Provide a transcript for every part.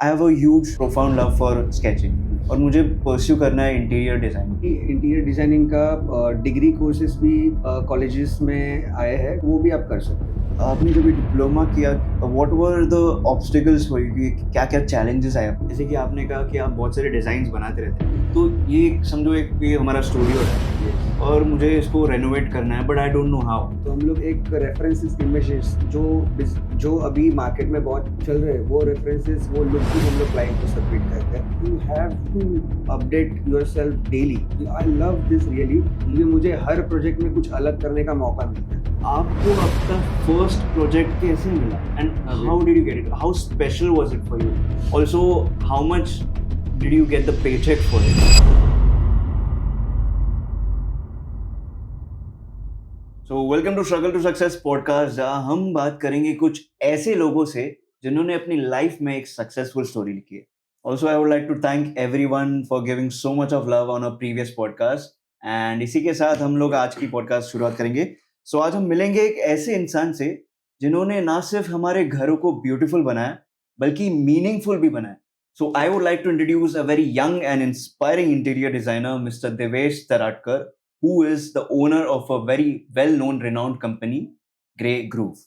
I have a huge profound love for sketching और मुझे pursue करना है इंटीरियर डिजाइनिंग। इंटीरियर डिजाइनिंग का डिग्री कोर्सेज भी कॉलेजेस में आए हैं, वो भी आप कर सकते हो। आपने जब डिप्लोमा किया, what were the obstacles for you, कि क्या क्या चैलेंजेस आए? जैसे कि आपने कहा कि आप बहुत सारे डिजाइन्स बनाते रहते हैं, तो ये समझो ये हमारा स्टूडियो है और मुझे इसको रेनोवेट करना है, but I don't know how. तो हम लोग एक रेफरेंसेस इमेजेस जो अभी मार्केट में बहुत चल रहे हैं, वो रेफरेंसेस, वो लुक भी हम लोग क्लाइंट को सबमिट करते हैं। You have to update yourself daily. I love this really, क्योंकि मुझे हर प्रोजेक्ट में कुछ अलग करने का मौका मिलता है। आपको आपका फर्स्ट प्रोजेक्ट कैसे मिला and how did you get it? How special was it for you? Also how much did you get the paycheck for it? So welcome to struggle to success podcast, जहाँ हम बात करेंगे कुछ ऐसे लोगों से जिन्होंने अपनी लाइफ में एक सक्सेसफुल स्टोरी लिखी है। Also I would like to thank everyone for giving so much of love on a previous podcast. And इसी के साथ हम लोग आज की पॉडकास्ट शुरुआत करेंगे। सो आज हम मिलेंगे एक ऐसे इंसान से जिन्होंने ना सिर्फ हमारे घरों को ब्यूटीफुल बनाया बल्कि मीनिंगफुल भी बनाया। So I would like to introduce a very young and inspiring interior designer, mister Devesh Taratkar, who is the owner of a very well-known, renowned company, Grey Groove.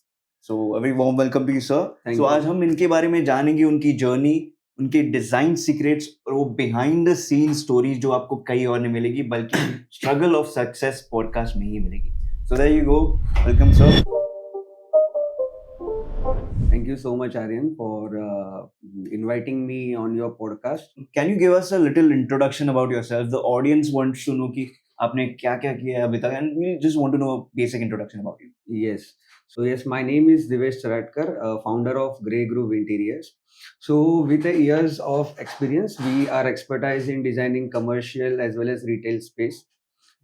So, a very warm welcome to you, sir. Thank So, you. आज हम इनके बारे में जानेंगे, उनकी journey, उनके design secrets और वो बिहाइंड द सीन स्टोरी जो आपको कहीं और नहीं मिलेगी बल्कि स्ट्रगल ऑफ सक्सेस पॉडकास्ट में ही मिलेगी। So there you go. Welcome, sir. Thank you so much, Aryan, for inviting me on your podcast. Can you give us a little introduction about yourself? The audience wants to know कि आपने क्या क्या किया है अभी तक, and we just want to know a basic introduction about you. Yes. So yes, my name is Divesh Charatkar, founder of Grey Groove Interiors. So with the years of experience, we are expertise in designing commercial as well as retail space.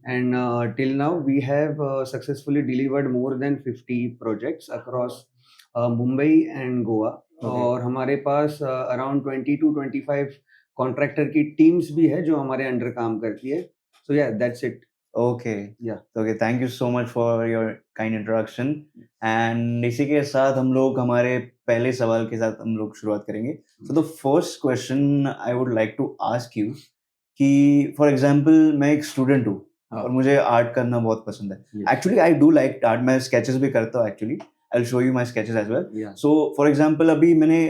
And till now, we have successfully delivered more than 50 projects across Mumbai and Goa. Okay. और हमारे पास around 20 to 25 contractor की teams भी है जो हमारे under काम करती है. So yeah, that's it. Okay. Yeah. Okay, thank you so much for your kind introduction. And इसी के साथ हम लोग हमारे पहले सवाल के साथ हम लोग शुरुआत करेंगे. So the first question I would like to ask you कि for example मैं एक स्टूडेंट हूँ हाँ. और मुझे आर्ट करना बहुत पसंद है. Yes. Actually I do like art. मैं sketches भी करता हूँ actually. I'll show you my sketches as well. Yeah. So for example अभी मैंने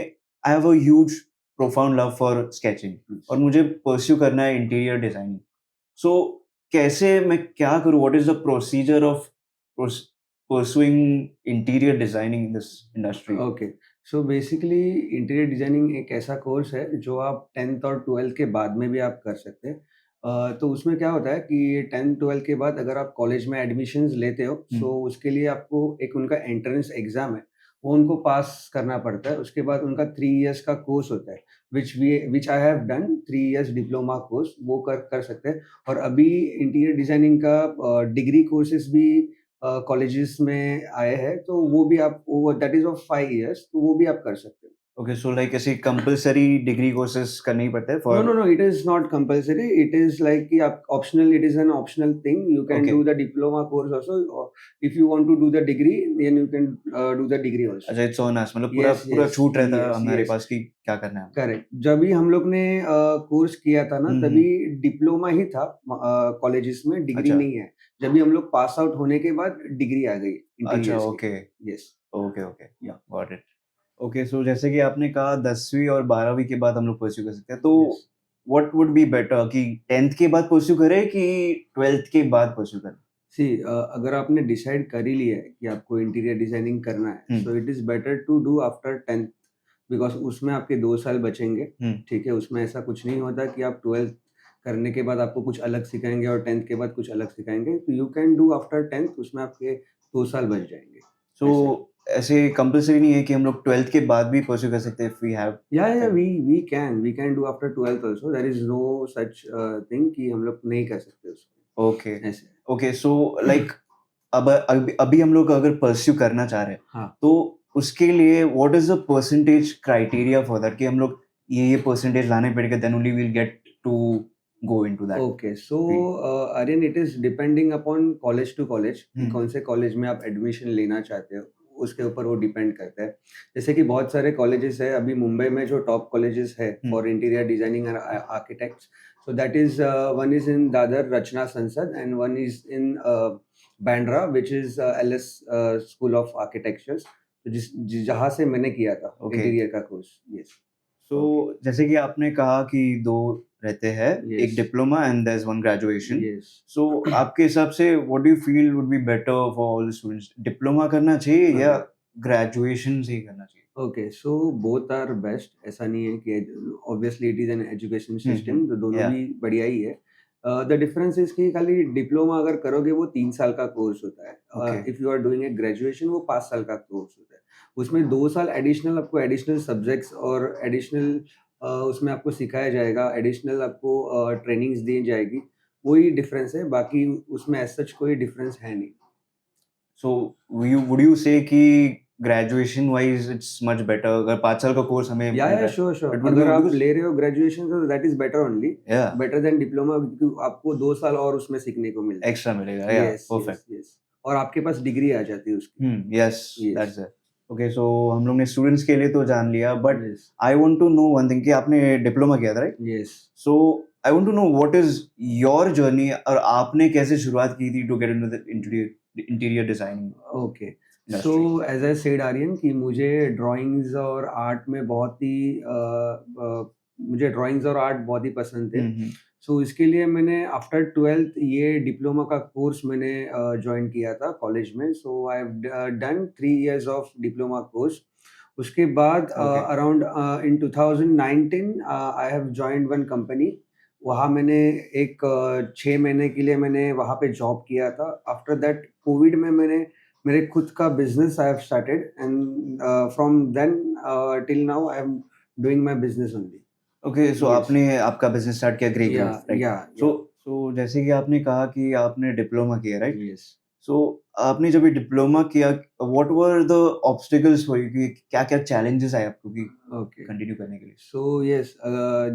I have a huge profound love for sketching और मुझे pursue करना है इंटीरियर डिजाइनिंग. So कैसे मैं क्या करूँ? What is the procedure of pursuing interior designing in this industry? Okay, so basically interior designing एक ऐसा कोर्स है जो आप 10th और 12th के बाद में भी आप कर सकते हैं. तो उसमें क्या होता है कि 10th 12th के बाद अगर आप कॉलेज में एडमिशन्स लेते हो, सो उसके लिए आपको एक उनका एंट्रेंस एग्जाम है, वो उनको पास करना पड़ता है. उसके बाद उनका 3 इयर्स का कोर्स होता है, which I have done 3 years diploma course, वो कर सकते हैं. और अभी इंटीरियर डिजाइनिंग का डिग्री कोर्सेज भी कॉलेजेस में आए हैं, तो वो भी आप, वो दैट इज ऑफ 5 इयर्स, तो वो भी आप कर सकते हो. Okay, so like ऐसे कंपलसरी डिग्री कोर्सेज करने ही पड़ते हैं for No, it is not compulsory. It is like कि आप optional. It is an optional thing. You can Okay. do the diploma course also. Or if you want to do the degree, then you can do the degree also. अच्छा, it's on us, मतलब पूरा Yes, पूरा yes, छूट रहता है yes, हमारे yes. पास कि क्या करना है. करेक्ट. जब भी हम लोग ने कोर्स किया था ना, तभी डिप्लोमा ही था कॉलेजेस में, डिग्री अच्छा. नहीं है. जब भी हम लोग पास आउट होने के बाद डिग्री आ गई. अच्छा, ओके. यस. ओके, या गॉट इट. ओके, सो जैसे कि आपने कहा 10वीं और 12वीं के बाद हम लोग परस्यू कर सकते हैं, तो व्हाट वुड बी बेटर कि 10th के बाद परस्यू करें कि 12th के बाद परस्यू करें? सी, अगर आपने डिसाइड कर ही लिया है कि आपको इंटीरियर डिजाइनिंग करना है, so it is better to do after 10th, because उसमें आपके 2 साल बचेंगे. ठीक है, उसमें ऐसा कुछ नहीं होता कि आप 12th करने के बाद आपको कुछ अलग सिखाएंगे और 10th के बाद कुछ अलग सिखाएंगे. तो you can do after 10th, उसमें आपके 2 साल बच जाएंगे. सो ऐसे कंपलसरी नहीं है कि हम लोग 12th के बाद भी परस्यू कर सकते हैं if we have. या we can do after 12th also. There is no such thing कि हम लोग नहीं कर सकते उसको. ओके. ऐसे. ओके, सो लाइक अब अभी हम लोग अगर परस्यू करना चाह रहे हैं, हाँ. तो उसके लिए what is the percentage criteria for that कि हम लोग ये परसेंटेज लाने पड़ेगा, then only we will get to go into that. Okay, so Aryan, it is depending upon college to college कि कौन से कॉलेज में आप एडमिशन लेना चाहते हो. उसके ऊपर वो डिपेंड करता है। जैसे कि बहुत सारे कॉलेजेस है, अभी मुंबई में जो टॉप कॉलेजेस है for interior designing and architects, so that is one is in Dadar Rachna Sansad and one is in Bandra, which is LS School of Architectures, तो जहाँ से मैंने किया था ओके। इंटीरियर का कोर्स। यस। सो जैसे कि आपने कहा कि 2 रहते हैं, एक Yes. Diploma and there is one graduation. Yes. So आपके हिसाब से what do you feel would be better for all the students? Diploma करना चाहिए या ग्रेजुएशन से ही करना चाहिए? Okay, so both are best. ऐसा नहीं है कि obviously it is an education system, तो दोनों Yeah. भी बढ़िया ही है। द डिफरेंस इज कि खाली डिप्लोमा अगर करोगे वो 3 साल का कोर्स होता है। Okay. If you are doing a graduation वो 5 साल का कोर्स होता है। उसमें 2 साल एडिशनल आपको एडिशनल सब्जेक्ट्स और एडिशनल उसमें आपको सिखाया जाएगा, एडिशनल आपको ट्रेनिंग्स दी जाएगी। वही डिफरेंस है, बाकी उसमें एज सच कोई डिफरेंस है नहीं। सो would you say कि graduation wise it's much better अगर 5 साल का कोर्स हमें या मिल रहा है? श्योर श्योर, It would अगर be आप because- ले रहे हो ग्रेजुएशन तो that is better only, Yeah, better than diploma, क्योंकि आपको 2 साल और उसमें सीखने को मिलता है। एक्स्ट्रा मिलेगा। Yeah, yes perfect. Yes yes, और आपके पास डिग्री आ जाती है उसकी। Yes, Yes. that's it. Okay, so हम लोग ने स्टूडेंट्स के लिए तो जान लिया, but yes I want to know one thing कि आपने डिप्लोमा किया था, right? Yes. So I want to know what is your journey और आपने कैसे शुरुआत की थी to get into the interior designing okay, industry? So as I said Aryan कि मुझे ड्राइंग्स और आर्ट में बहुत ही मुझे ड्राइंग्स और आर्ट बहुत ही पसंद थे। हम्म, सो इसके लिए मैंने आफ्टर 12th ये डिप्लोमा का कोर्स मैंने ज्वाइन किया था कॉलेज में। So I have done 3 years of diploma course. उसके बाद Okay. Around in 2019 I have joined one company. वहाँ मैंने एक 6 महीने के लिए मैंने वहाँ पे जॉब किया था। आफ्टर दैट कोविड में मैंने मेरे खुद का business I have started, and from then till now I am doing my business only. Okay, so Yes. आपने आपका बिजनेस स्टार्ट किया ग्रे या ग्रुप, राइट? या So जैसे कि आपने कहा कि आपने डिप्लोमा किया, राइट? यस। सो आपने जब ये डिप्लोमा किया, what were the obstacles for you कि क्या-क्या चैलेंजेस आए आपको कि ओके, कंटिन्यू करने के लिए? सो यस,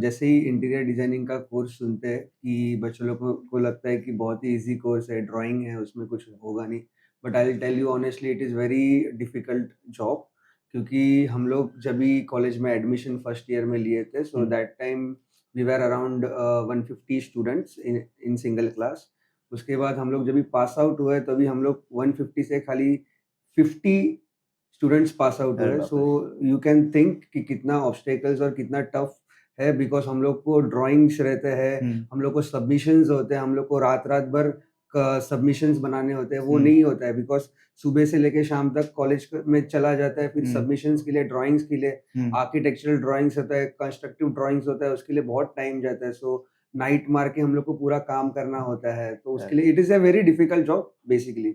जैसे ही इंटीरियर डिजाइनिंग का कोर्स सुनते हैं कि बच्चों लोग को लगता है कि बहुत ही इजी कोर्स है, ड्राइंग है, उसमें कुछ होगा नहीं। But I will tell you honestly it is very difficult job, क्योंकि हम लोग जब भी कॉलेज में एडमिशन फर्स्ट ईयर में लिए थे, so that time we were around 150 students in single class. उसके बाद हम लोग जब भी पास आउट हुए तभी हम लोग 150 से खाली 50 स्टूडेंट्स पास आउट अरे हुए। बाप सो यू कैन थिंक कि कितना ऑब्स्टेकल्स और कितना टफ है, बिकॉज हम लोग को ड्राइंग्स रहते हैं, हम्म, हम लोग को सबमिशंस होते हैं, हम लोग को रात रात भर सबमिशंस बनाने होते हैं। वो हम्म, नहीं होता है बिकॉज सुबह से लेके शाम तक कॉलेज में चला जाता है, फिर हम्म, सबमिशंस के लिए, ड्राइंग्स के लिए, हम्म, आर्किटेक्चरल ड्राइंग्स होता है, कंस्ट्रक्टिव ड्राइंग्स होता है, उसके लिए बहुत टाइम जाता है। सो नाइट मार के हम लोग को पूरा काम करना होता है, तो उसके लिए it is a very difficult job basically.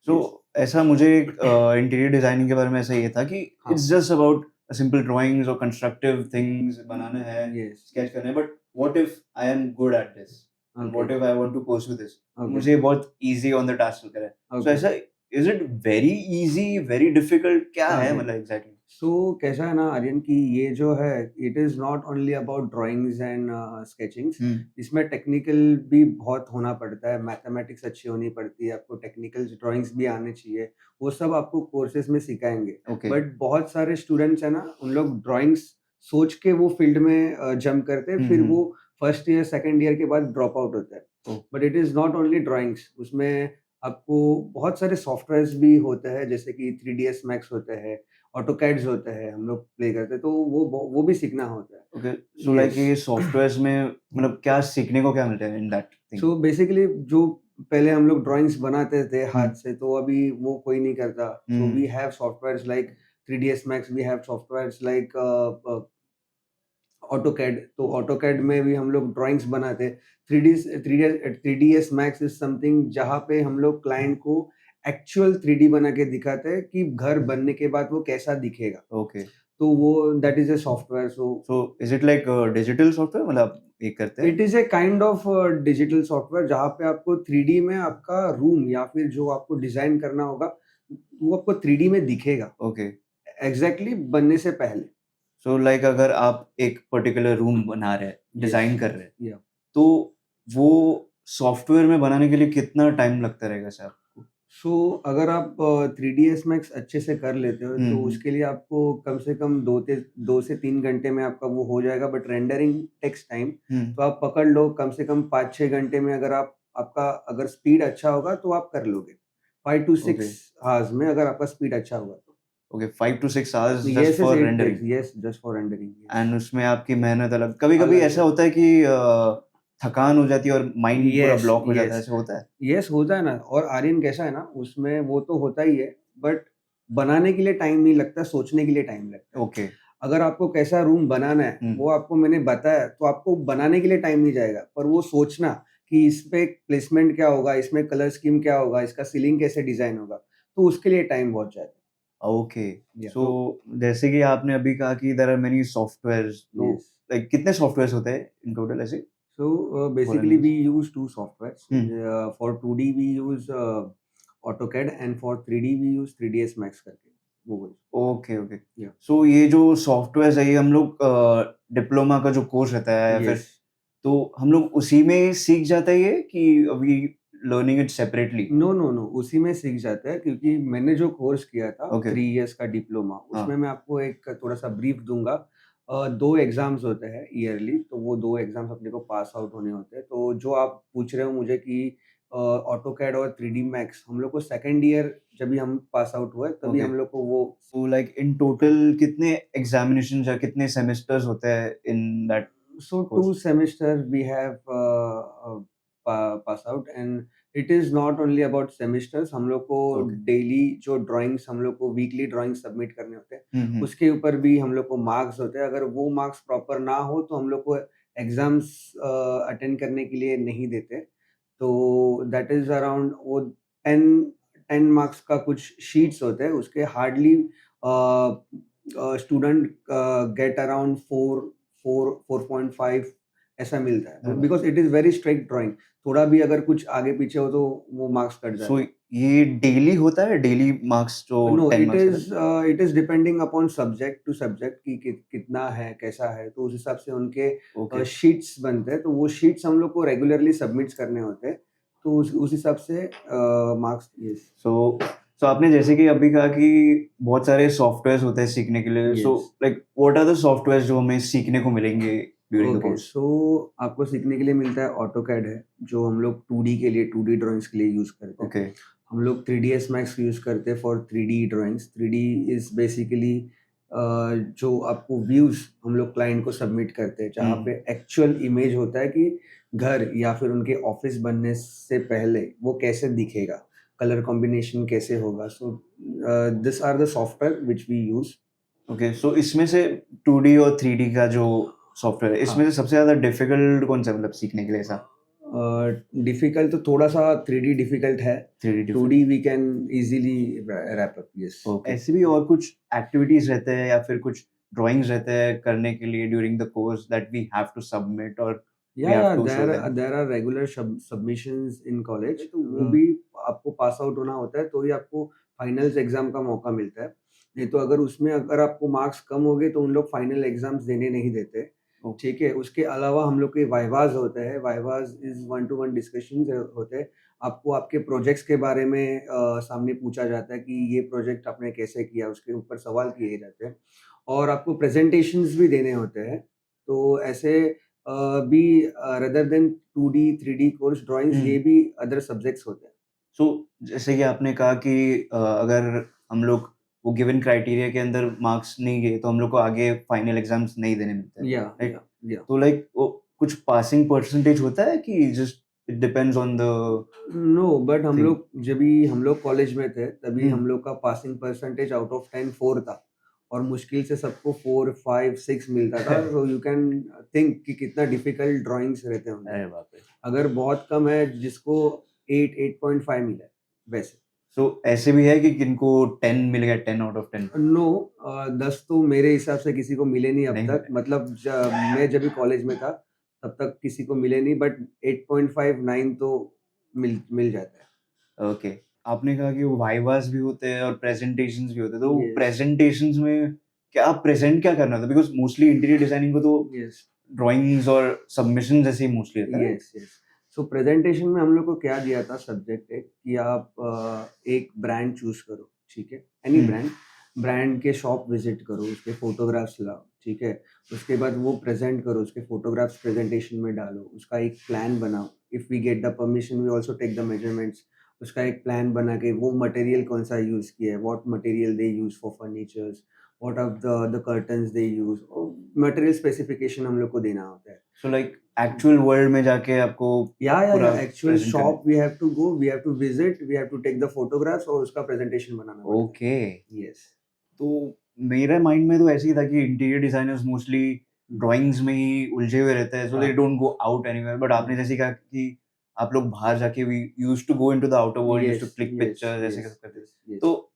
So ऐसा मुझे इंटीरियर डिजाइनिंग के बारे में ऐसा ये था कि हाँ। It's just about simple drawings और कंस्ट्रक्टिव थिंग्स बनाना है, यस स्केच करना है, but what if I am good at this and what okay if I want to pursue this? Okay मुझे बहुत इजी ऑन द टास्क लग रहा है। सो ओके ऐसा is it very easy, very difficult, क्या है Okay. मतलब exactly? सो कैसा है ना आर्यन कि ये जो है it is not only about drawings and sketchings. इसमें टेक्निकल भी बहुत होना पड़ता है, मैथमेटिक्स अच्छी होनी पड़ती है, आपको टेक्निकल ड्राइंग्स भी आने चाहिए, वो सब आपको कोर्सेज में सिखाएंगे। ओके। बट बहुत सारे स्टूडेंट्स है ना, उन लोग ड्राइंग्स सोच के वो फील्ड में जंप करते हैं, फिर वो फर्स्ट ईयर सेकंड ईयर के बाद ड्रॉप आउट होता है। Oh. But it is not only drawings, उसमें आपको बहुत सारे सॉफ्टवेयर्स भी होते हैं, जैसे कि 3ds मैक्स होते हैं, ऑटोकैड्स होते हैं, हम लोग प्ले करते हैं, तो वो भी सीखना होता है। Okay, so like Yes. ये सॉफ्टवेयर्स में मतलब क्या सीखने को क्या मिलता है in that thing? So basically जो पहले हम लोग ड्राइंग्स बनाते थे हाथ हम्म, से, तो अभी वो कोई नहीं करता। So hmm, we have softwares like 3ds max, we have softwares like AutoCAD. तो ऑटोकैड में भी हम लोग ड्राइंग्स बनाते हैं। 3ds मैक्स इज समथिंग जहाँ पे हम लोग क्लाइंट को एक्चुअल 3D बना के दिखाते हैं कि घर बनने के बाद वो कैसा दिखेगा। ओके, तो वो that is a software. So so is it like digital software, मतलब आप ये करते हैं? It is a kind of digital software जहाँ पे आपको 3D में आपका रूम या फिर जो आपको डिजाइन करना होगा वो आपको 3D में दिखेगा ओके, एग्जैक्टली बनने से पहले। सो लाइक अगर आप एक पर्टिकुलर रूम बना रहे हैं, डिजाइन कर रहे हैं, या तो वो सॉफ्टवेयर में बनाने के लिए कितना टाइम लगता रहेगा सर आपको? सो अगर आप 3ds मैक्स अच्छे से कर लेते हो तो उसके लिए आपको कम से कम 2 से 3 घंटे में आपका वो हो जाएगा, बट रेंडरिंग टेक्स टाइम। तो आप पकड़ लो कम से कम 5-6 घंटे में, अगर आपका अगर स्पीड अच्छा होगा तो आप कर लोगे। 5 टू 6 ओके आवर्स में अगर आपका स्पीड अच्छा होगा तो। Okay 5 to 6 hours just yes, yes, for it takes, rendering yes, just for rendering, yes. And उसमें आपकी मेहनत अलग कभी कभी अलग ऐसा है। होता है कि थकान हो जाती है और माइंड पूरा येस, ब्लॉक हो जाता है येस। ऐसा होता है येस, होता है ना। और आर्यन कैसा है ना, उसमें वो तो होता ही है, बट बनाने के लिए टाइम नहीं लगता, सोचने के लिए टाइम लगता है। ओके अगर आपको कैसा रूम बनाना है, हम्म वो आपको मैंने बताया, तो आपको बनाने के लिए टाइम नहीं जाएगा, पर वो सोचना कि इस पे प्लेसमेंट क्या होगा, इसमें कलर स्कीम क्या होगा, इसका सीलिंग कैसे डिज़ाइन होगा, तो उसके लिए टाइम बहुत जाएगा। ओके या सो तो जैसे कि आपने अभी कहा कि देयर आर मेनी सॉफ्टवेयर्स तो यस। लाइक कितने सॉफ्टवेयर्स होते हैं इन टोटल ऐसे So for basically, we animation use two softwares. Hmm For 2D, we use AutoCAD, and for 3D, we use 3ds Max करके वो बोल। Okay okay Yeah. सो ये जो सॉफ्टवेयर है ये हम लोग डिप्लोमा का जो कोर्स रहता है या फिर Yes. तो हम लोग उसी में सीख जाता है ये कि we learning it separately no, no, no, उसी में सीख जाता है, क्योंकि मैंने जो कोर्स किया था ओके 3 इयर्स का डिप्लोमा, उसमें हाँ मैं आपको एक थोड़ा-सा ब्रीफ दूँगा। 2 एग्ज़ाम्स होते हैं ईयरली, तो वो 2 एग्ज़ाम्स अपने को पास आउट होने होते हैं। तो जो आप पूछ रहे हो मुझे कि ऑटोकैड और 3डी मैक्स, हम लोग को सेकंड ईयर जब भी हम पास आउट हुए, तभी ओके हम लोग को वो। तो लाइक इन टोटल कितने एग्जामिनेशन या कितने सेमेस्टर्स होते हैं in that So course 2 semesters we have pass out, and it is not only about semesters. हम लोग को ओके डेली जो ड्राइंग्स, हम लोग को वीकली ड्राइंग सबमिट करने होते हैं, हम्म उसके ऊपर भी हम लोग को मार्क्स होते हैं। अगर वो मार्क्स प्रॉपर ना हो तो हम लोग को एग्जाम्स अटेंड करने के लिए नहीं देते। तो दैट इज अराउंड वो 10 मार्क्स का कुछ शीट्स होते हैं, उसके हार्डली स्टूडेंट गेट अराउंड 4.5 ऐसा मिलता अरे है, बाप because it is very strict drawing. थोड़ा भी अगर कुछ आगे पीछे हो तो वो मार्क्स कट सो जाते हैं। ये डेली होता है डेली मार्क्स जो नो, 10 मार्क्स का रहता it is depending upon subject to subject कि कितना है, कैसा है, तो उस हिसाब से है ओके उनके शीट्स बनते हैं। तो वो शीट्स हम लोग को रेगुलरली सबमिट करने होते हैं, तो उस हिसाब से मार्क्स। यस, सो सो आपने जैसे कि अभी कहा कि बहुत सारे सॉफ्टवेयर्स होते हैं सीखने के लिए so yes. Like what are the softwares जो हमें सीखने को मिलेंगे during the okay, course so आपको सीखने के लिए मिलता है ऑटोकैड है, जो हम लोग 2D के लिए, 2D ड्राइंग्स के लिए यूज़ करते हैं। ओके हम लोग 3ds मैक्स यूज़ करते हैं for 3D drawings. 3D is basically जो आपको व्यूज़ हम लोग क्लाइंट को सबमिट करते हैं, जहाँ पे एक्चुअल इमेज होता है कि घर या फिर उनके ऑफिस बनने से पहले वो कैसे दिखेगा, कलर कॉम्बिनेशन कैसे होगा। So this are the software which we use. Okay so इसमें से 2D और 3D का जो सॉफ्टवेयर है इसमें हाँ। से सबसे ज्यादा डिफिकल्ट कौन सा है, मतलब सीखने के लिए ऐसा डिफ़िकल्ट तो थोड़ा-सा 3D डिफ़िकल्ट है। 3D difficult 2D we can easily wrap up, yes. Okay ऐसे भी और कुछ एक्टिविटीज रहते हैं या फिर कुछ ड्राइंग्स रहते हैं करने के लिए during the course that we have to submit और वी हैव या to show them there are regular submissions in college, तो वो हाँ भी आपको पास आउट होना होता है, तो ही आपको फाइनल्स एग्ज़ाम का मौका मिलता है। नहीं तो अगर उसमें अगर आपको मार्क्स कम हो गए तो उन लोग फाइनल एग्ज़ाम्स देने नहीं देते। ठीक है? उसके अलावा हम लोग के वाइवास होते हैं। वाइवास इज़ 1 टू 1 डिस्कशंस होते हैं। आपको आपके प्रोजेक्ट्स के बारे में सामने पूछा जाता है कि ये प्रोजेक्ट आपने कैसे किया, उसके ऊपर सवाल किए जाते हैं, और आपको प्रेज़ेंटेशंस भी देने होते हैं। तो ऐसे भी rather than 2D, 3D course drawings, ये भी अदर सब्जेक्ट्स होते हैं। सो जैसे कि आपने कहा कि अगर हम लोग वो गिवन क्राइटेरिया के अंदर मार्क्स नहीं गए तो हम लोग को आगे फाइनल एग्जाम्स नहीं देने मिलते हैं या राइट या या तो लाइक वो कुछ पासिंग परसेंटेज होता है कि just it depends on the no, but thing हम लोग कॉलेज में थे, तभी हम लोग का पासिंग परसेंटेज आउट ऑफ 10 4 था, और मुश्किल से सबको 4, 5, 6 मिलता था। सो यू कैन थिंक कि कितना डिफिकल्ट ड्राइंग्स रहते होंगे। अरे बाप रे अगर बहुत कम है जिसको 8, 8.5 मिला है, वैसे। सो ऐसे भी है कि किनको 10 मिल गया 10 आउट ऑफ 10 नो, 10 तो मेरे हिसाब से किसी को मिले नहीं अब नहीं तक। मिले मतलब मैं जब भी कॉलेज में था, तब तक किसी को मिले नहीं, बट 8.5, 9 तो मिल जाता है। ओके आपने कहा कि वो वाइवास भी होते हैं और प्रेजेंटेशंस भी होते हैं तो यस, प्रेजेंटेशंस में क्या प्रेजेंट क्या करना था बिकॉज मोस्टली इंटीरियर डिजाइनिंग को तो यस। ड्राइंग्स और सबमिशन जैसे ही मोस्टली होता है राइट यस, यस। सो प्रेजेंटेशन में हम लोग को क्या दिया था सब्जेक्ट एक कि आप एक ब्रांड चूज करो, ठीक है, एनी ब्रांड, ब्रांड के शॉप विजिट करो, उसके फोटोग्राफ्स लाओ, ठीक है, उसके बाद वो प्रेजेंट करो, उसके फोटोग्राफ्स प्रेजेंटेशन में डालो, उसका एक प्लान बनाओ, if we get the permission we also take the measurements, उसका एक प्लान बना के वो मटेरियल कौन सा यूज किया है, what material they use for furnitures, what are the curtains they use, material specification हम लोग को देना होता है। सो लाइक एक्चुअल वर्ल्ड में जाके आपको पूरा या एक्चुअल प्रेजेंट करना shop we have to go, we have to visit, we have to take the photographs और उसका प्रेजेंटेशन बनाना पड़ता ओके। है। यस। तो मेरे माइंड में तो ऐसे ही था कि इंटीरियर डिजाइनर्स मोस्टली ड्राइंग्स में ही उलझे हुए रहते हैं, सो दे हाँ। Don't go out anywhere, but आपने जैसे कहा कि आप लोग बाहर जाके we used to go into the outer world, used to yes, click yes, pictures, ऐसे यस, सब करते थे। Yes, yes. तो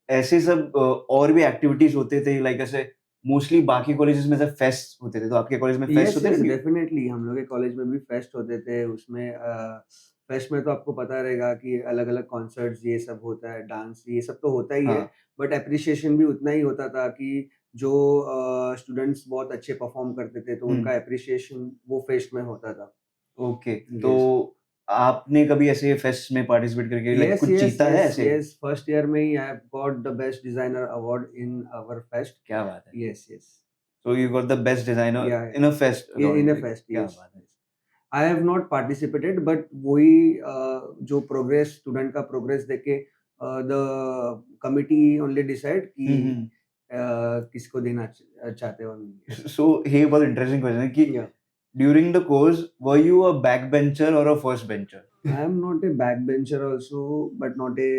ऐसे सब और भी एक्टिविटीज होते थे, लाइक ऐसे मोस्टली बाकी कॉलेजेस में से फेस्ट होते थे, तो आपके कॉलेज में फेस्ट यस, होते यस, थे? डेफिनेटली हम लोग के कॉलेज में भी फेस्ट होते थे, उसमें फेस्ट में तो आपको पता रहेगा कि अलग-अलग कॉन्सर्ट्स ये सब होता है, डांस ये सब तो होता ही है, हाँ। बट एप्रिसिएशन भी उतना ही होता था कि जो स्टूडेंट्स बहुत अच्छे परफॉर्म करते थे, तो उनका एप्रिसिएशन वो फेस्ट में होता था। ओके, तो यस। आपने कभी ऐसे फेस्ट में पार्टिसिपेट करके लाइक यस, कुछ यस, जीता है यस, ऐसे? यस, फर्स्ट ईयर में ही I have got the best designer award in our fest. क्या बात है! Yes, yes. So you got the best designer या in a fest in according a to you, fest, क्या yes. बात है! I have not participated but वही जो progress student का प्रोग्रेस देख के द कमिटी ओनली डिसाइड कि हुँ, हुँ। किसको देना चाहते हो और नहीं। So here was interesting question कि या during the course were you a backbencher or a first bencher? I am not a back bencher also but not a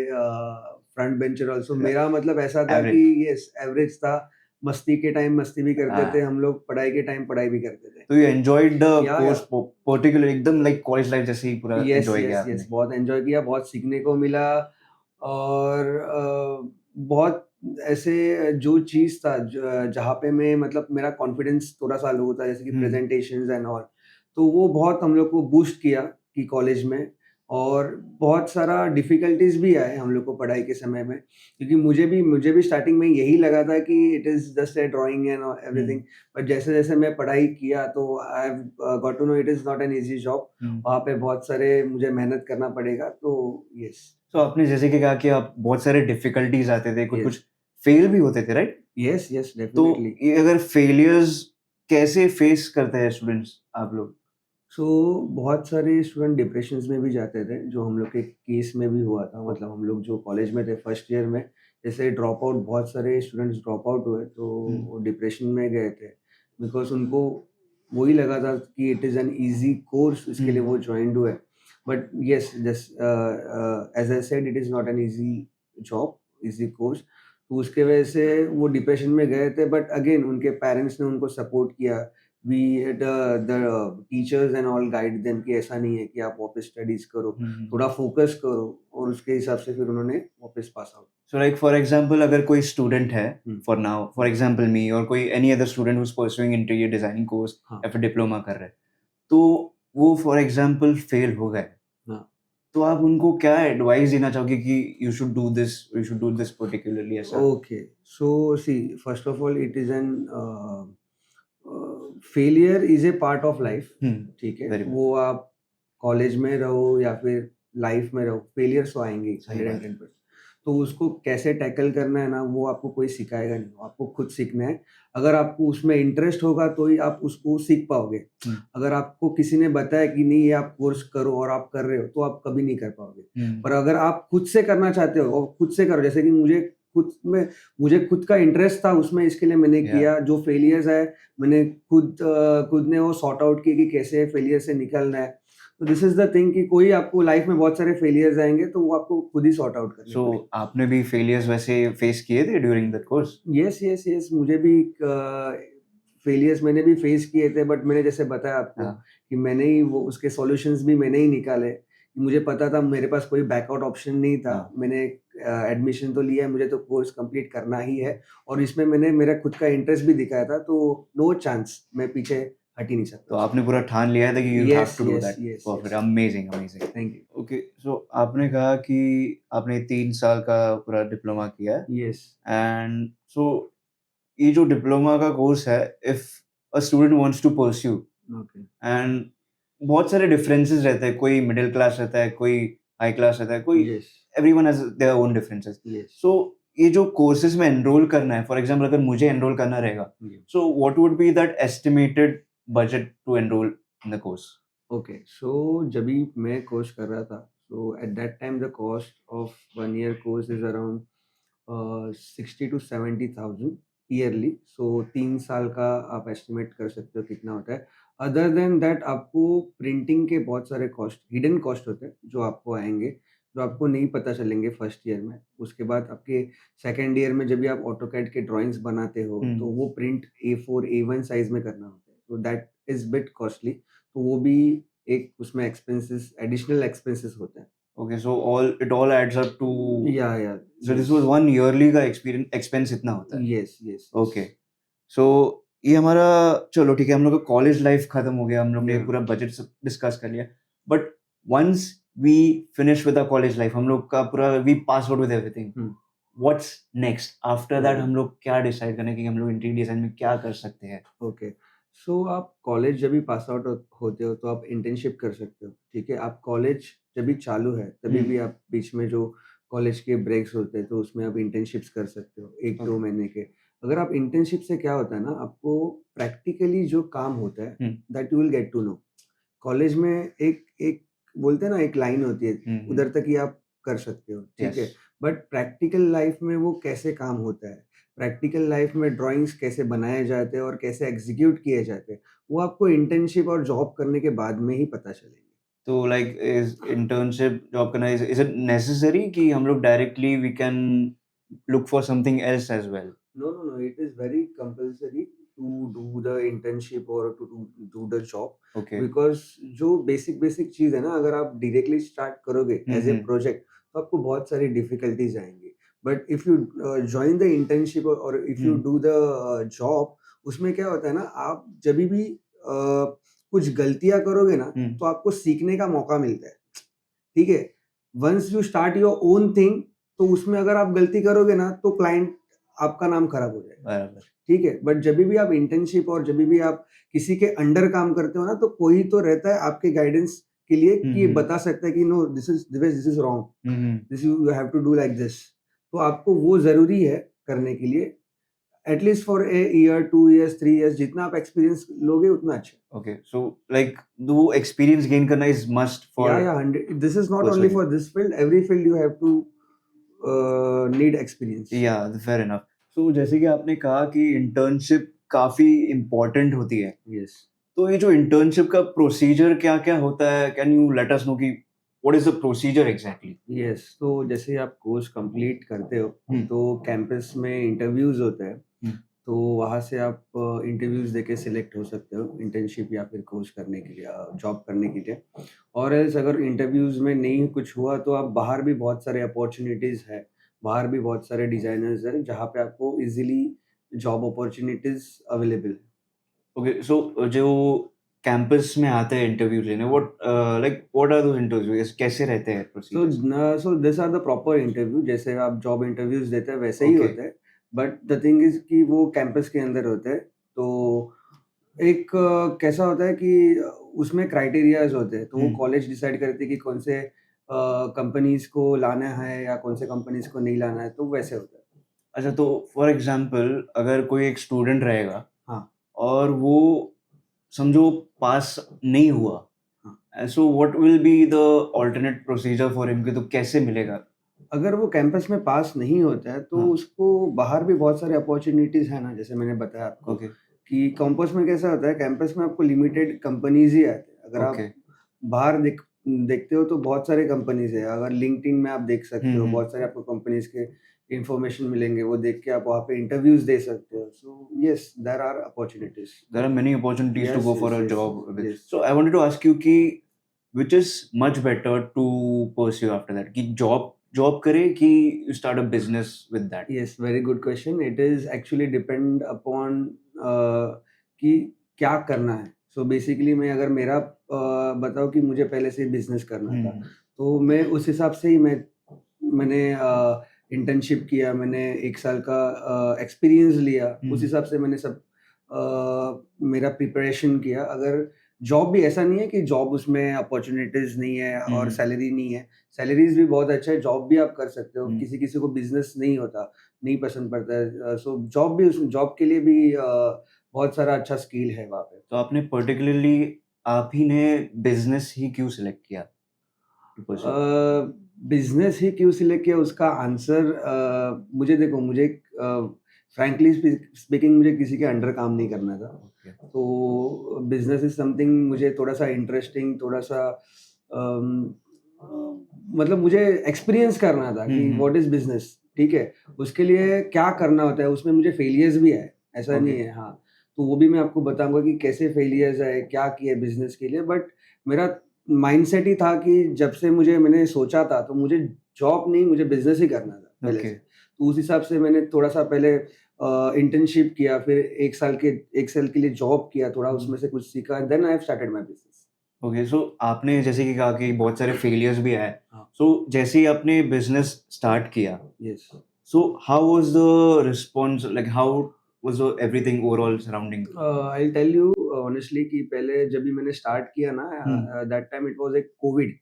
front bencher also. मेरा मतलब ऐसा था कि Average. यस एवरेज था। मस्ती के टाइम मस्ती भी करते थे हाँ, हम लोग, पढ़ाई के टाइम पढ़ाई भी करते थे। तो you enjoyed the या course particularly एकदम like college life जैसे ही पूरा यस, enjoy किया यस, आपने? यस, बहुत एन्जॉय किया, बहुत सीखने को मिला और बहुत ऐसे जो चीज़ था जहाँ पे मैं मतलब मेरा कॉन्फिडेंस थोड़ा-सा लो था जैसे कि हुँ, प्रेज़ेंटेशंस एंड ऑल, तो वो बहुत हम लोग को बूस्ट किया कि कॉलेज में और बहुत सारा डिफ़िकल्टीज़ भी आए हम लोग को पढ़ाई के समय में, क्योंकि मुझे भी स्टार्टिंग में यही लगा था कि it is just a drawing and everything, hmm, but जैसे-जैसे मैं पढ़ाई किया तो I have got to know it is not an easy job. Hmm. वहाँ पे बहुत सारे मुझे मेहनत करना पड़ेगा तो यस, तो आपने जैसे कि कहा कि आप बहुत सारे डिफिकल्टीज आते थे, कुछ-कुछ यस, फेल भी होते थे, राइट? यस, यस, तो डेफिनिटली। ये अगर फेलियर्स कैसे फेस करते हैं स्टूडेंट्स आप लोग? सो बहुत सारे स्टूडेंट डिप्रेशंस में भी जाते थे, जो हम लोग के केस में भी हुआ था। मतलब हम लोग जो कॉलेज में थे फर्स्ट ईयर में, जैसे ड्रॉप आउट बहुत सारे स्टूडेंट्स ड्रॉप आउट हुए, तो हुँ, वो डिप्रेशन में गए थे। बिकॉज़ उनको वही लगा था कि it is N easy course, इसके लिए हुँ। वो जॉइन्ड हुए। But yes, as I said it is not an easy job, easy course. तो उसके वजह से वो डिप्रेशन में गए थे, बट अगेन उनके पेरेंट्स ने उनको सपोर्ट किया। We the teachers and all guide them कि ऐसा नहीं है कि आप वापस स्टडीज़ करो, हुँ, हुँ। थोड़ा फ़ोकस करो और उसके हिसाब से फिर उन्होंने वापस pass out. So like for example अगर कोई स्टूडेंट है, हुँ, फॉर नाउ फॉर एग्जांपल मी और कोई any other student who is pursuing interior designing course हाँ, या फिर डिप्लोमा कर रहे हैं, तो वो फॉर एग्जांपल फेल हो गए, हाँ। तो आप उनको क्या एडवाइस देना चाहोगे कि you should do this particularly ऐसा? Okay, so see first of all it is an failure is a part of life, hmm, ठीक है? Very much. वो आप कॉलेज में रहो या फिर लाइफ में रहो, फेलियर्स तो आएँगे ही सही बात है। 110%। तो उसको कैसे टैकल करना है ना, वो आपको कोई सिखाएगा नहीं, आपको खुद सीखना है। अगर आपको उसमें इंटरेस्ट होगा तो ही आप उसको सीख पाओगे। हुँ, अगर आपको किसी ने बताया कि नहीं ये आप कोर्स करो और आप कर रहे हो, तो आप कभी नहीं कर पाओगे। हुँ, पर अगर आप खुद से करना चाहते हो और खुद से करो, जैसे कि मुझे खुद का इंटरेस्ट था उसमें, इसके लिए मैंने या किया। जो फेलियर्स आए मैंने खुद ने वो सॉर्ट आउट किए कि कैसे फेलियर से निकलना है। तो दिस इज़ द थिंग कि कोई आपको लाइफ में बहुत सारे फेलियर्स आएँगे, तो वो आपको खुद ही सॉर्ट आउट करने सो पड़ेंगे। आपने भी फेलियर्स वैसे फेस किए थे during that course? Yes, yes, yes, मुझे भी फेलियर्स मैंने भी फेस किए थे, बट मैंने जैसे बताया आपको हाँ, कि मैंने ही वो उसके सॉल्यूशंस भी मैंने ही निकाले। मुझे पता था मेरे पास कोई बैकआउट ऑप्शन नहीं था। हाँ। मैंने एडमिशन तो लिया है, मुझे तो कोर्स कंप्लीट करना ही है और इसमें मैंने मेरा खुद का इंटरेस्ट भी दिखाया था, तो नो चांस मैं पीछे हट ही नहीं सकता तो उससे। आपने पूरा ठान लिया था कि you have yes, to do yes, that. Yes, perfect, yes. Amazing, amazing. Thank you. Okay, so आपने कहा कि आपने 3 साल का पूरा डिप्लोमा किया है यस, एंड सो ये जो डिप्लोमा का कोर्स है, if a student wants to pursue okay. And बहुत सारे डिफरेंसेस रहते हैं, कोई मिडिल क्लास रहता है, कोई हाई क्लास रहता है, कोई yes, everyone has their own differences. Yes, so ये जो कोर्सेज में एनरोल करना है, फॉर एग्जांपल अगर मुझे एनरोल करना रहेगा, जी। So what would be that estimated budget to enroll in the course? Okay, so जभी मैं कोर्स कर रहा था, so at that time the cost of 1 year course is around 60 to 70,000 yearly. So 3 साल का आप एस्टिमेट कर सकते हो कितना होता है। अदर देन दैट आपको प्रिंटिंग के बहुत सारे कॉस्ट, हिडन कॉस्ट होते हैं, जो आपको आएँगे, जो आपको नहीं पता चलेंगे फर्स्ट ईयर में। उसके बाद आपके सेकंड ईयर में जब भी आप ऑटोकैड के ड्राइंग्स बनाते हो, तो हुँ। वो प्रिंट A4, A1 साइज़ में करना होता है। तो दैट इज़ बिट कॉस्टली। तो वो भी एक उसमें एक्सपेंसेस, एडिशनल एक्सपेंसेस होते हैं। Okay, so all it all adds up to, yeah, so this yes. Was one yearly का एक्सपीरियंस एक्सपेंस इतना होता है। Yes, yes, yes. Okay. So ये हमारा, चलो ठीक है, हम लोग का कॉलेज लाइफ खत्म हो गया, हम लोग ने या, पूरा बजट सब डिस्कस कर लिया। But once we finish with our college life, हम लोग का पूरा we pass out with everything, hmm, what's next? After that okay, हम लोग क्या डिसाइड करें कि हम लोग इंटीरियर डिजाइन में क्या कर सकते हैं? ओके। सो आप कॉलेज जब भी पास आउट होते हो, तो आप इंटर्नशिप कर सकते हो, ठीक है? आप कॉलेज जब भी चालू है, तभी हुँ, भी आप बीच में जो कॉलेज के ब्रेक्स होते हैं, तो उसमें आप इंटर्नशिप्स कर सकते हो, 1-2 ओके। महीने के। अगर आप इंटर्नशिप से क्या होता है ना, आपको प्रैक्टिकली जो काम होता है, hmm, that you will get to know. College में एक एक बोलते हैं ना, एक लाइन होती है, हुँ, हुँ। उधर तक ही आप कर सकते हो, ठीक यस। है? बट प्रैक्टिकल लाइफ में वो कैसे काम होता है, प्रैक्टिकल लाइफ में ड्राइंग्स कैसे बनाए जाते हैं और कैसे एग्ज़ीक्यूट किए जाते हैं, वो आपको इंटर्नशिप और जॉब करने के बाद में ही पता चलेंगे। तो लाइक इज इंटर्नशिप जॉब करना, इज इट नेसेसरी कि हम लोग directly we can look for something else as well? No, no, no. It is very compulsory to do the internship or to do the job, okay. because जो basic basic चीज़ है ना, अगर आप directly start करोगे हुँ, as a hmm, project, तो आपको बहुत सारी डिफिकल्टीज आएंगी। But if you join the internship और if you hmm, do the job, उसमें क्या होता है ना, आप जब भी कुछ गलतियां करोगे ना, हुँ। तो आपको सीखने का मौका मिलता है, ठीक है? Once you start your own thing, तो उसमें अगर आप गलती करोगे ना, तो क्लाइंट आपका नाम खराब हो जाएगा, बराबर। ठीक है? बट जभी भी आप इंटर्नशिप और जभी भी आप किसी के अंडर काम करते हो ना, तो कोई तो रहता है आपके गाइडेंस के लिए, हुँ, कि ये हुँ। बता सकता है कि no, this is wrong, hmm, hmm. This you have to do like this. तो आपको वो ज़रूरी है करने के लिए, at least for a year, 2 years, 3 years, जितना आप एक्सपीरियंस लोगे उतना अच्छा। ओके, सो लाइक वो एक्सपीरियंस गेन करना इज मस्ट फॉर या 100, this is not only pursuing. For this field, every field you have to need experience. या फेयर इनफ। सो जैसे कि आपने कहा कि इंटर्नशिप काफ़ी इम्पोर्टेंट होती है। यस। तो ये जो इंटर्नशिप का प्रोसीजर क्या-क्या होता है? Can you let us know कि what is the procedure exactly? Yes, तो जैसे ही आप कोर्स कंप्लीट करते हो, हुँ, तो कैंपस में इंटरव्यूज़ होते हैं, हुँ, तो वहाँ से आप इंटरव्यूज़ देके सिलेक्ट हो सकते हो इंटर्नशिप या फिर कोर्स करने के लिए, जॉब करने के लिए। और एल्स अगर इंटरव्यूज़ में नहीं कुछ हुआ, तो आप बाहर भी बहुत सारे अपॉर्च्युनिटीज़ है, बाहर भी बहुत सारे डिज़ाइनर्स हैं, जहाँ पे आपको ईज़िली जॉब अपॉर्च्युनिटीज़ अवेलेबल है। ओके, सो जो कैंपस में आते हैं इंटरव्यू लेने, like what are those interviews? कैसे रहते हैं procedures? So this are the proper interview, जैसे आप जॉब इंटरव्यूज़ देते हैं वैसे ही ओके। होते हैं, बट द थिंग इज़ कि वो कैंपस के अंदर होते हैं। तो एक कैसा होता है कि उसमें क्राइटेरियाज़ होते हैं, तो वो हुँ। कॉलेज डिसाइड करती है कि कौन से कंपनीज़ को लाना है या कौन से कंपनीज़ को नहीं लाना है, तो वैसे होता है। अच्छा, तो फॉर एग्ज़ाम्पल अगर कोई एक स्टूडेंट रहेगा हाँ, और वो समझो पास नहीं हुआ, हाँ। So what will be the alternate procedure for him, कि तो कैसे मिलेगा? अगर वो कैंपस में पास नहीं होता है, तो हाँ, उसको बाहर भी बहुत सारे अपॉर्च्युनिटीज़ हैं ना, जैसे मैंने बताया आपको ओके, कि कैंपस में कैसा होता है, कैंपस में आपको लिमिटेड कंपनीज़ ही आते हैं। अगर ओके। आप बाहर देखते हो, तो बहुत सारे कंपनीज़ है। अगर लिंक्डइन में आप देख हुँ, सकते हो, हुँ। बहुत सारे आपको कंपनीज़ के इन्फॉर्मेशन मिलेंगे, वो देख के आप वहाँ पे इंटरव्यूज़ दे सकते हो। So yes, there are opportunities. There are many opportunities to yes, go for yes, a yes, job with. Yes. So I wanted to ask you कि which is much better to pursue after that, कि job करे कि you start a business with that? Yes, very good question. It is actually depend upon कि क्या करना है। So basically मैं अगर मेरा बताऊँ कि मुझे पहले से बिज़नेस करना हुँ, था, हुँ, तो मैं उस हिसाब से ही मैंने इंटर्नशिप किया, मैंने 1 साल का एक्सपीरियंस लिया, उस हुँ, हिसाब से मैंने सब मेरा प्रिपरेशन किया। अगर जॉब भी ऐसा नहीं है कि जॉब उसमें अपॉर्चुनिटीज नहीं है और हम्म, सैलरी नहीं है, सैलरीज भी बहुत अच्छा है, जॉब भी आप कर सकते हो, हम्म। किसी किसी को बिजनेस नहीं होता, नहीं पसंद पड़ता है, सो जॉब भी, उस जॉब के लिए भी बहुत सारा अच्छा स्किल है वहाँ पे। तो आपने पर्टिकुलरली आप ही ने बिजनेस ही क्यों सिलेक्ट किया टू परस्यू? बिजनेस ही क्यों सिलेक्ट किया उसका आंसर, मुझे देखो, मुझे फ्रैंकली स्पीकिंग मुझे किसी के अंडर काम नहीं करना था। ओके। तो बिजनेस इज समथिंग मुझे थोड़ा सा इंटरेस्टिंग, थोड़ा सा अम, मतलब मुझे एक्सपीरियंस करना था कि हम्म। व्हाट इज बिजनेस, ठीक है, उसके लिए क्या करना होता है, उसमें मुझे फेलियर्स भी है, ऐसा नहीं ओके। है, हाँ। तो वो भी मैं आपको बताऊंगा कि कैसे फेलियर्स है, क्या किया बिजनेस के लिए, बट मेरा माइंडसेट ही था कि जब से मैंने सोचा था, तो मुझे जॉब नहीं, मुझे बिजनेस ही करना था पहले ओके। से। तो उस हिसाब से मैंने थोड़ा सा पहले इंटर्नशिप किया, फिर 1 साल के लिए जॉब किया, थोड़ा उसमें से कुछ सीखा, then I have started my business. Okay, so आपने जैसे कि कहा कि बहुत सारे फेलियर्स भी आए। हाँ, सो जैसे ही आपने बिजनेस स्टार्ट किया, yes. So how was the response, like how was everything overall surrounding? I will tell you honestly कि पहले जब भी मैंने स्टार्ट किया ना, hmm. That time it was a Covid.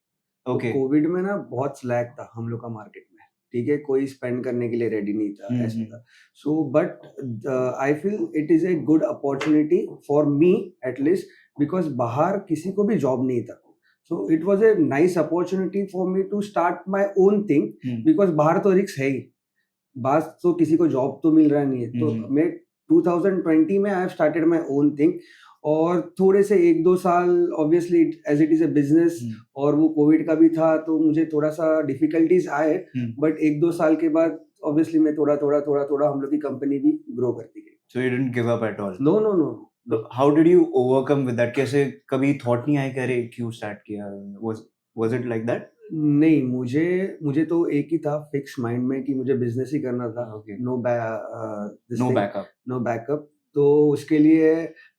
तो ओके। कोविड में ना बहुत स्लैक था हम लोग का मार्केट में, ठीक है? कोई स्पेंड करने के लिए रेडी नहीं था, ऐसा हम्म। था। So but I feel it is a good opportunity for me at least, because बाहर किसी को भी जॉब नहीं था। So it was a nice opportunity for me to start my own thing, hmm. Because बाहर तो रिस्क है ही। बात तो किसी को जॉब तो मिल रहा नहीं है। तो हम्म। मैं 2020 में I have started my own thing, और थोड़े से 1-2 साल obviously as it is a business, hmm. और वो कोविड का भी था, तो मुझे थोड़ा-सा डिफिकल्टीज़ आए, हम्म। बट 1-2 साल के बाद ऑब्वियसली मैं थोड़ा-थोड़ा हम लोग की कंपनी भी ग्रो करती गई। So you didn't give up at all? No, no, no, तो no. How did you overcome with that? कैसे कभी थॉट नहीं आया कि अरे क्यों स्टार्ट किया? Was it like that? नहीं, मुझे मुझे तो एक ही था फिक्स माइंड में कि मुझे बिज़नेस ही करना था। Okay. This no thing, backup. No backup. तो उसके लिए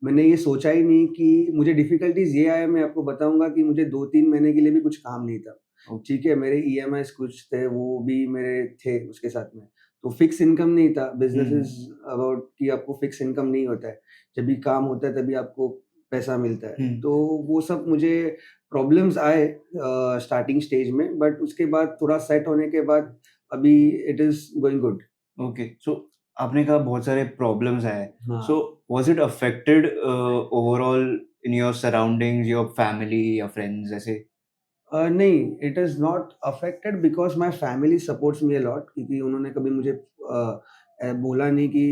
मैंने ये सोचा ही नहीं कि मुझे डिफ़िकल्टीज़ ये आए, मैं आपको बताऊँगा कि मुझे 2-3 महीने के लिए भी कुछ काम नहीं था। ओके। ठीक है, मेरे ईएमआईज़ कुछ थे, वो भी मेरे थे उसके साथ में। तो फिक्स इनकम नहीं था। Business hmm. इज़ अबाउट कि आपको फिक्स इनकम नहीं होता है। जब भी काम होता है तभी आपको पैसा मिलता है। हम्म। तो वो सब मुझे प्रॉब्लम्स आए स्टार्टिंग स्टेज में, बट उसके बाद थोड़ा सेट होने के बाद अभी it is going good. Okay, so आपने कहा बहुत सारे प्रॉब्लम्स आए। सो हाँ। Was it affected overall in your surroundings, your family या फ्रेंड्स ऐसे? नहीं, it is not affected because my family supports me a lot, क्योंकि उन्होंने कभी मुझे बोला नहीं कि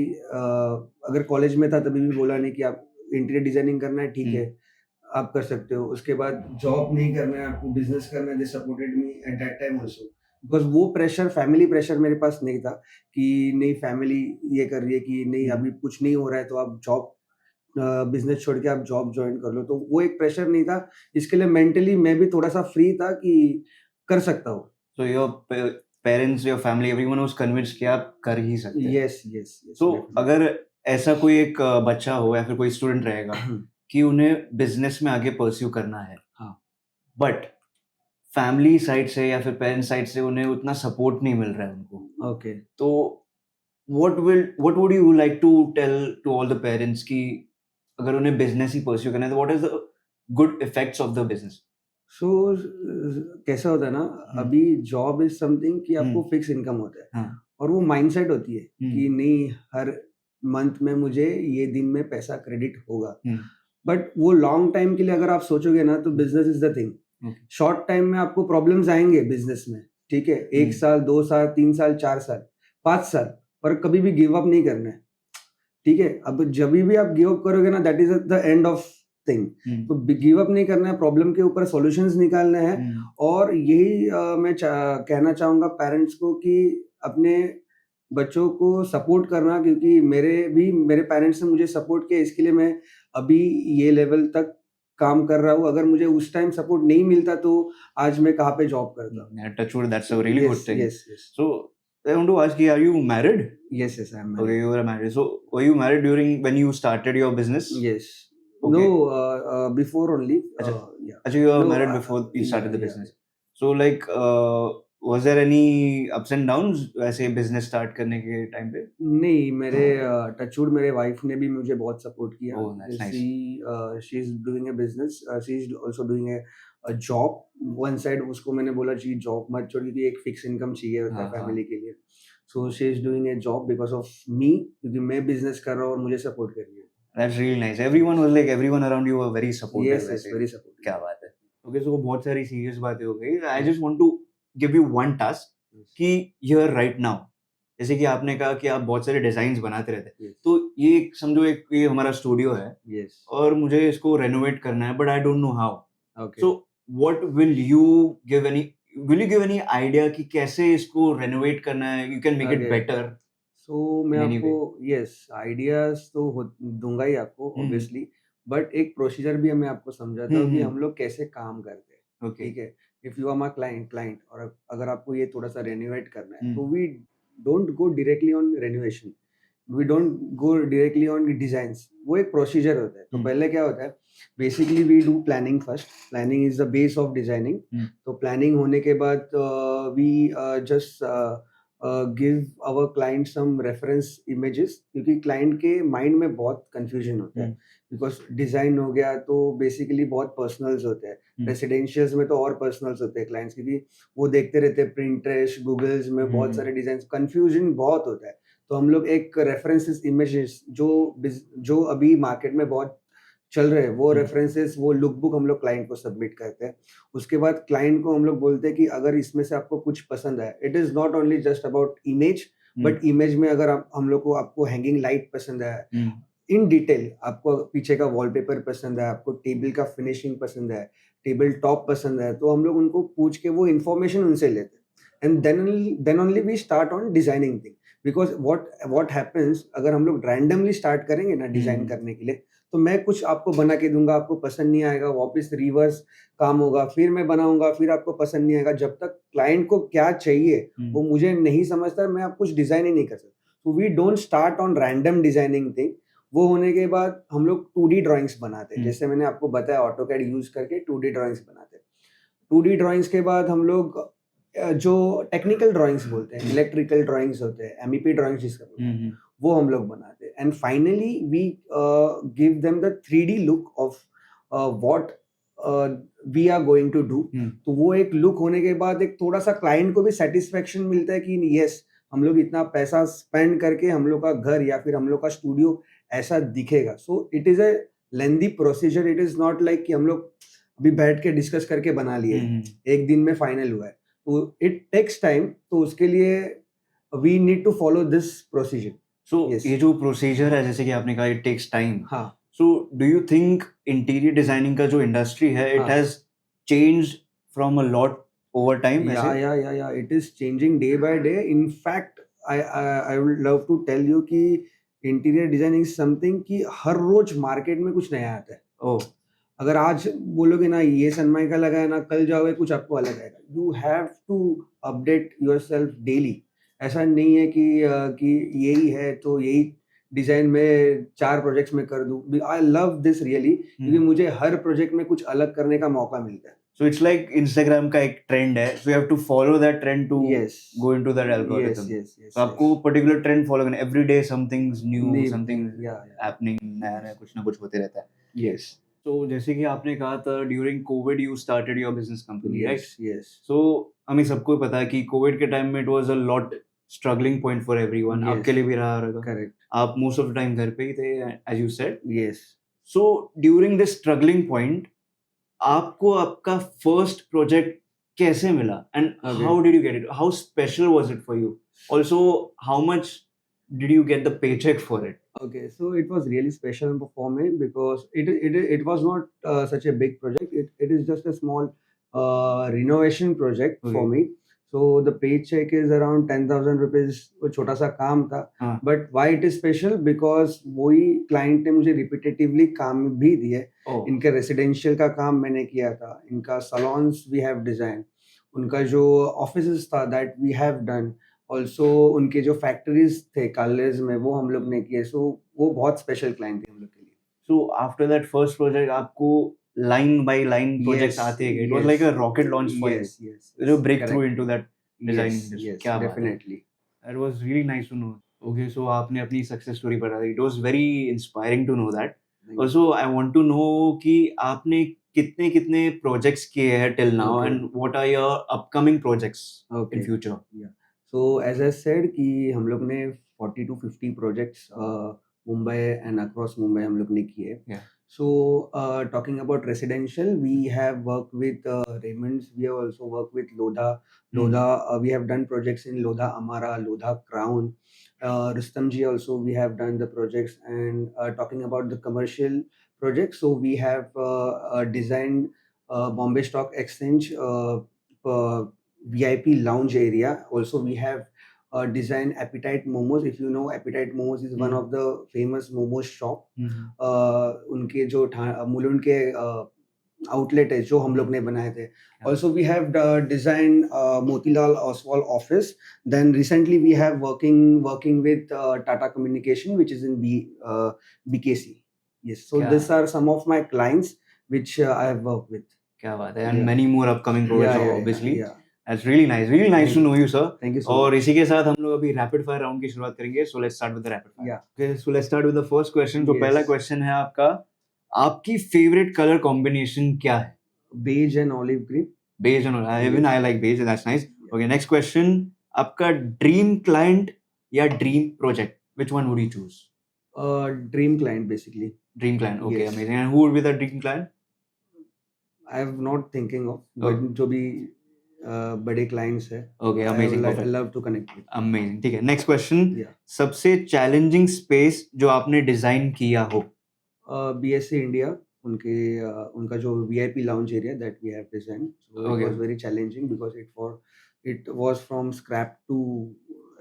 अगर कॉलेज में था तभी भी बोला नहीं कि आप इंटीरियर डिज़ाइनिंग करना है, ठीक है, हम्म। आप कर सकते हो। उसके बाद जॉब नहीं करना है, आपको बिज़नेस करना है, they supported me at that time also. Because वो प्रेशर, फैमिली प्रेशर मेरे पास नहीं था कि नहीं, फैमिली ये कर रही है कि नहीं हम्म। अभी कुछ नहीं हो रहा है तो आप जॉब बिज़नेस छोड़ के आप जॉब जॉइन कर लो। तो वो एक प्रेशर नहीं था, इसके लिए मेंटली मैं भी थोड़ा-सा फ्री था कि कर सकता हूँ। So your parents, your family, everyone was convinced कि आप कर ही सकते हैं। यस, यस, यस, सो डेफिनिटली। अगर ऐसा कोई एक बच्चा हो या फिर कोई स्टूडेंट रहेगा कि उन्हें बिजनेस में आगे परस्यू करना है, हाँ, बट फैमिली साइड से या फिर पेरेंट्स साइड से उन्हें उतना सपोर्ट नहीं मिल रहा है उनको, ओके। तो what would you like to tell to all the parents कि अगर उन्हें बिजनेस ही परस्यू करना है, तो what is the good effects of the business? So कैसा होता है ना, हम्म। अभी जॉब इज़ समथिंग कि आपको हम्म। फिक्स इनकम होता है, हाँ। और वो माइंडसेट होती है कि हम्म। नहीं, हर मंथ में मुझे ये दिन में पैसा क्रेडिट होगा। हम्म। बट वो लॉन्ग टाइम के लिए अगर आप सोचोगे ना, तो business is the thing. Okay. Short time में आपको प्रॉब्लम्स आएँगे बिज़नेस में, ठीक है? 1 हम्म। साल, 2 साल, 3 साल, 4 साल, 5 साल, पर कभी भी गिव अप नहीं करना है, ठीक है? अब जभी भी आप गिव अप करोगे ना, that is the end of thing. Hmm. तो गिव अप नहीं करना है, प्रॉब्लम के ऊपर सॉल्यूशंस निकालने हैं, हम्म। और यही मैं कहना चाहूँगा पेरेंट्स को कि अपने बच्चों को सपोर्ट करना, क्योंकि मेरे पेरेंट्स ने मुझे सपोर्ट किया, इसके लिए मैं अभी ये लेवल तक काम कर रहा हूँ। अगर मुझे उस टाइम सपोर्ट नहीं मिलता तो आज मैं कहाँ पे जॉब करता। Touch wood, that's a really good yes, thing. Yes, yes. So I want to ask you, are you married? Yes, yes, I am Okay, married. you were married. So were you married during when you started your business? Yes. No, Okay. Before only, अच्छा, yeah. अच्छा, you were no, married before you या, started the या। business. So like, was there any ups and downs वैसे business start करने के time पे? नहीं, मेरे टचवुड मेरे वाइफ ने भी मुझे बहुत सपोर्ट किया। Oh, that's nice. She is doing a business, she is also doing a job. One side उसको मैंने बोला जी जॉब मत छोड़, क्योंकि एक फिक्स इनकम चाहिए होता है हाँ, हाँ। फैमिली के लिए। So she is doing a job because of me, क्योंकि मैं बिज़नेस कर रहा हूँ और मुझे सपोर्ट कर रही है। That's really nice. Everyone was like everyone around you were very supportive yes, yes, वैसे। Very supportive. क्या बात है। ओके, सो बहुत सारी सीरियस बातें हो गई। I just want to give you one task yes, कि हियर राइट नाउ, जैसे कि आपने कहा कि आप बहुत सारे डिजाइन्स बनाते रहते हैं, येस, तो ये एक समझो एक ये हमारा स्टूडियो है येस, और मुझे इसको रेनोवेट करना है, but I don't know how. Okay. So what will you give any idea कि कैसे इसको रेनोवेट करना है, you can make it okay. Better so मैं इन एनी आपको वे? यस आइडियाज़ तो दूंगा ही आपको हम्म। ऑब्वियसली, बट एक प्रोसीजर भी मैं आपको समझाता हूँ कि हम्म। हम लोग कैसे काम करते हैं। ओके। ठीक है, if you are my client और अगर आपको ये थोड़ा सा रेनोवेट करना है, तो hmm. We don't go directly on renovation, we don't go directly on designs. वो एक प्रोसीजर होता है। तो हम्म। पहले क्या होता है, basically we do planning first. Planning is the base of designing. Hmm. तो प्लानिंग होने के बाद we just give our client some reference images, क्योंकि क्लाइंट के माइंड में बहुत कंफ्यूजन होता है। हम्म। बिकॉज डिजाइन हो गया तो बेसिकली बहुत पर्सनल्स होते हैं। रेसिडेंशियल्स में तो और पर्सनल्स होते हैं क्लाइंट्स, क्योंकि वो देखते रहते हैं प्रिंटरेस्ट गूगल्स में बहुत सारे डिजाइन, कंफ्यूजन बहुत होता है। तो हम लोग एक रेफरेंसेस इमेजेस जो अभी मार्केट में बहुत चल रहे हैं, वो रेफरेंसेस, वो लुक बुक हम लोग क्लाइंट को सबमिट करते हैं। उसके बाद क्लाइंट को हम लोग बोलते हैं कि अगर इसमें से आपको कुछ पसंद आए, it is not only just about image, but image में अगर हम लोग को आपको हैंगिंग लाइट पसंद है, इन डिटेल आपको पीछे का वॉलपेपर पसंद है, आपको टेबल का फिनिशिंग पसंद है, टेबल टॉप पसंद है, तो हम लोग उनको पूछ के वो इन्फॉर्मेशन उनसे लेते हैं। And then only we start on designing thing. Because what happens, अगर हम लोग रैंडमली स्टार्ट करेंगे ना डिजाइन करने के लिए, तो मैं कुछ आपको बना के दूंगा, आपको पसंद नहीं आएगा, वापस रिवर्स काम होगा, फिर मैं बनाऊंगा, फिर आपको पसंद नहीं आएगा। जब तक क्लाइंट को क्या चाहिए वो मुझे नहीं समझता, मैं आप कुछ डिजाइन ही नहीं कर सकता। तो we don't start on random designing thing. वो होने के बाद हम लोग 2D ड्राइंग्स बनाते हैं। जैसे मैंने आपको बताया, ऑटोकैड यूज करके 2D ड्राइंग्स बनाते हैं। 2D ड्राइंग्स के बाद हम लोग जो टेक्निकल ड्राइंग्स बोलते हैं, इलेक्ट्रिकल ड्राइंग्स होते हैं, एमईपी ड्राइंग्स जिसका बोलते हैं, वो हम लोग बनाते हैं। And finally we give them the 3D look of what we are going to do. तो वो एक लुक होने के बाद एक थोड़ा सा क्लाइंट को भी सेटिस्फेक्शन मिलता है कि यस, हम लोग इतना पैसा स्पेंड करके हम लोग का घर या फिर हम लोग का स्टूडियो ऐसा दिखेगा। सो it is a lengthy procedure. It is not like कि हम लोग अभी बैठ के डिस्कस करके बना लिए, एक दिन में फाइनल हुआ है। तो इट टेक्स टाइम। तो उसके लिए we need to follow this procedure. So Yes. ये जो प्रोसीजर है, जैसे कि आपने कहा इट टेक्स टाइम, हाँ, so do you think interior designing का जो इंडस्ट्री है इट हाँ। Has changed from a lot over time Yeah, ऐसे? yeah. It is changing day by day. In fact, I would love to tell you कि interior designing is something कि हर रोज market में कुछ नया आता है। ओह। अगर आज बोलोगे ना ये सनमाइका लगा है ना, कल जाओगे कुछ आपको अलग आएगा। You have to update yourself daily. ऐसा नहीं है कि यही है तो यही डिजाइन में 4 प्रोजेक्ट्स में कर दूं। आई लव दिस रियली, क्योंकि मुझे हर प्रोजेक्ट में कुछ अलग करने का मौका मिलता है। सो इट्स लाइक इंस्टाग्राम का एक ट्रेंड है, so you have to follow that trend to yes, go into that yes, algorithm. Yes, yes, तो आपको पर्टिकुलर ट्रेंड फॉलो करना, every day somethings new, something या हैपनिंग, नया नया कुछ ना कुछ होते रहता है। यस, तो जैसे कि आपने कहा था during Covid you started your business company, right? Yes, yes, so हमें सबको पता है कि कोविड के टाइम में it was a lot struggling point for everyone, आपके यस, लिए भी रहा होगा। करेक्ट, आप मोस्ट ऑफ द टाइम घर पे ही थे as you said. Yes, so during this struggling point आपको आपका फर्स्ट प्रोजेक्ट कैसे मिला and Okay. How did you get it? How special was it for you? Also how much did you get the paycheck for it? Okay, so it was really special for me because it was not such a big project. It is just a small renovation project for Okay. me. So the paycheck is around 10,000 rupees. वो छोटा सा काम था, हाँ. but why it is special? Because वही client ने मुझे repetitively काम भी दिए। Oh. इनके रेसिडेंशियल का काम मैंने किया था, इनका सलोन्स वी हैव डिजाइन, उनका जो ऑफिस था that we have done, also उनके जो फैक्ट्रीज थे कॉलेज में वो हम लोग ने किए। सो वो बहुत स्पेशल क्लाइंट थे हम लोग के लिए। So after that first project आपको line by line projects Yes, आते गए. It was yes, like a rocket launch for you. yes, You know, break correct. through into that designing Yes, industry, yes, क्या बात है, definitely. That was really nice to know. Okay, so आपने अपनी success story बता दी, it was very inspiring to know that. Thank you. Also I want to know कि आपने कितने कितने प्रोजेक्ट्स किए हैं till now Okay, and what are your upcoming projects in okay. Future. Yeah. So as I said कि हम लोग ने 40 to 50 projects Mumbai and across Mumbai हम लोग ने किए। Yeah. So talking about residential, we have worked with Raymonds. We have also worked with Lodha. Lodha, we have done projects in Lodha Amara, Lodha Crown. Rustamji also we have done the projects. And talking about the commercial projects, so we have designed Bombay Stock Exchange VIP lounge area. Also, we have designed Appetite Momos. If you know, Appetite Momos is one of the famous momos shop. उनके जो मुलुंड के outlet है जो हम लोग ने बनाए थे. Also, we have designed Motilal Oswal office. Then recently we have working with Tata Communication, which is in BKC. Yes. So क्या these are some of my clients which I have worked with. क्या बात है, and Yeah. Many more upcoming projects Yeah. Obviously. Yeah. That's really nice to know you sir. Thank you so और much. इसी के साथ हम लोग अभी रैपिड फायर राउंड की शुरुआत करेंगे, so let's start with the rapid fire. Yeah. Okay, so let's start with the first question. तो Yes. पहला क्वेश्चन है आपका, आपकी फेवरेट कलर कॉम्बिनेशन क्या है? Beige and olive green. Beige and even I like beige, that's nice. Yeah. Okay, next question, आपका dream client या dream project, which one would you choose? Dream client basically. Dream client, okay, Yes. Amazing. And who would be the dream client? I have not thinking of, Oh. but जो भी बड़े clients है, okay, I would amazing, like, perfect, love to connect with. Amazing. ठीक है, next question, Yeah. सबसे challenging space जो आपने design किया हो? BSC India, उनका जो VIP lounge area that we have designed. So Okay. it was very challenging because it was from scrap to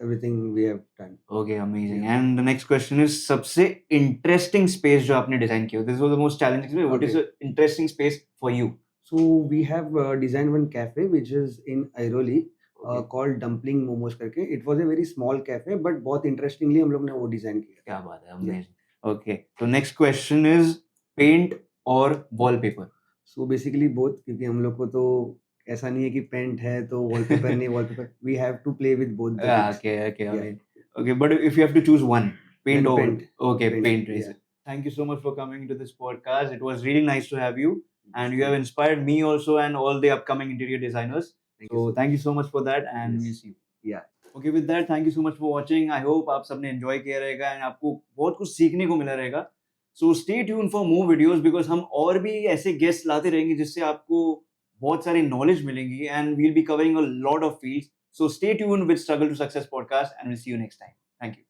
everything we have done. Okay, amazing. Yeah. And the next question is, सबसे interesting space जो आपने design किया हो, this was the most challenging space, what is the interesting space for you? So we have designed one cafe which is in Airoli. Okay. Called Dumpling Momos करके. It was a very small cafe, but बहुत interestingly हम लोग ने वो design किया. क्या बात है, अमेजिंग। ओके, तो नेक्स्ट क्वेश्चन इज, पेंट और वॉलपेपर? So basically both, क्योंकि हम लोग को तो ऐसा नहीं है कि पेंट है तो वॉलपेपर नहीं wallpaper. We have to play with both the things. Okay, okay, Yeah. Amazing. Okay, but if you have to choose one, paint Then और paint. Okay, Paint, paint. yeah. Thank you so much for coming to this podcast. It was really nice to have you, and you have inspired me also and all the upcoming interior designers. Thank you So so thank you so much for that, and Yes. we'll see you. Yeah. Okay, with that, thank you so much for watching. I hope आप सबने enjoy किया रहेगा and आपको बहुत कुछ सीखने को मिला रहेगा. So stay tuned for more videos because हम और भी ऐसे guests लाते रहेंगे जिससे आपको बहुत सारी knowledge मिलेंगी, and we'll be covering a lot of fields. So stay tuned with Struggle to Success podcast, and we'll see you next time. Thank you.